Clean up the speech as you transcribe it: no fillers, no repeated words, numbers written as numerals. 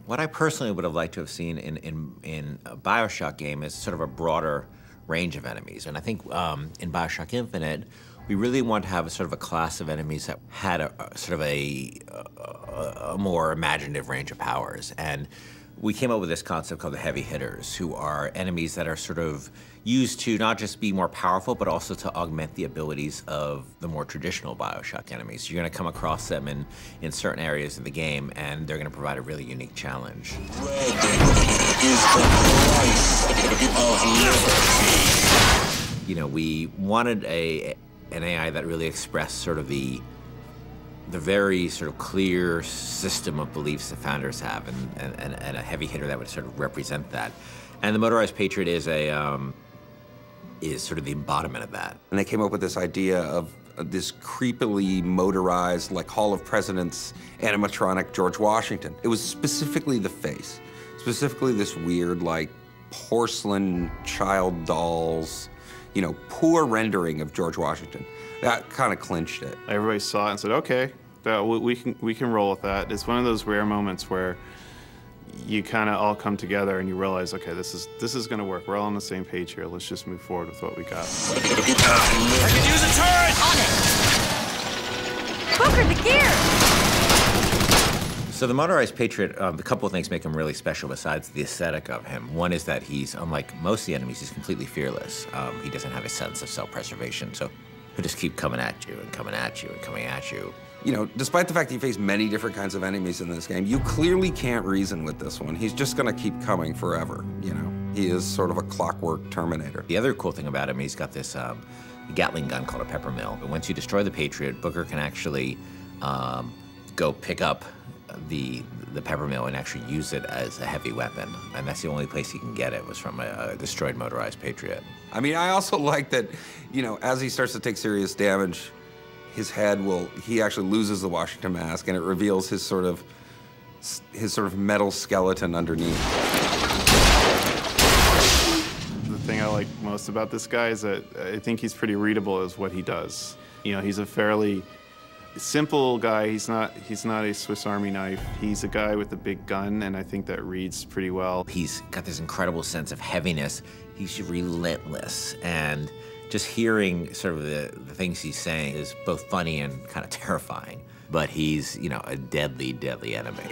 What I personally would have liked to have seen in a BioShock game is sort of a broader range of enemies. And I think in BioShock Infinite, we really want to have a sort of a class of enemies that had a more imaginative range of powers. And we came up with this concept called the heavy hitters, who are enemies that are sort of used to not just be more powerful, but also to augment the abilities of the more traditional BioShock enemies. You're gonna come across them in certain areas of the game, and they're gonna provide a really unique challenge. Red is the price of liberty. You know, we wanted an AI that really expressed sort of the very sort of clear system of beliefs the founders have, and a heavy hitter that would sort of represent that. And the Motorized Patriot is sort of the embodiment of that. And they came up with this idea of this creepily motorized, like Hall of Presidents animatronic George Washington. It was specifically the face, specifically this weird, like, porcelain child dolls, you know, poor rendering of George Washington. That kind of clinched it. Everybody saw it and said, okay, we can roll with that. It's one of those rare moments where you kind of all come together and you realize, okay, this is going to work. We're all on the same page here. Let's just move forward with what we got. I can use a turret! On it! Booker, the gear! So the Motorized Patriot, a couple of things make him really special besides the aesthetic of him. One is that he's, unlike most of the enemies, he's completely fearless. He doesn't have a sense of self-preservation, so he'll just keep coming at you and coming at you and coming at you. You know, despite the fact that you face many different kinds of enemies in this game, you clearly can't reason with this one. He's just gonna keep coming forever, you know? He is sort of a clockwork Terminator. The other cool thing about him, he's got this Gatling gun called a pepper mill. But once you destroy the Patriot, Booker can actually go pick up the pepper mill and actually use it as a heavy weapon. And that's the only place he can get it, was from a destroyed Motorized Patriot. I mean, I also like that, you know, as he starts to take serious damage, his head he actually loses the Washington mask, and it reveals his sort of metal skeleton underneath. The thing I like most about this guy is that I think he's pretty readable as what he does. You know, he's a fairly simple guy. He's not a Swiss Army knife. He's a guy with a big gun, and I think that reads pretty well. He's got this incredible sense of heaviness. He's relentless, and just hearing sort of the things he's saying is both funny and kind of terrifying. But he's, you know, a deadly, deadly enemy.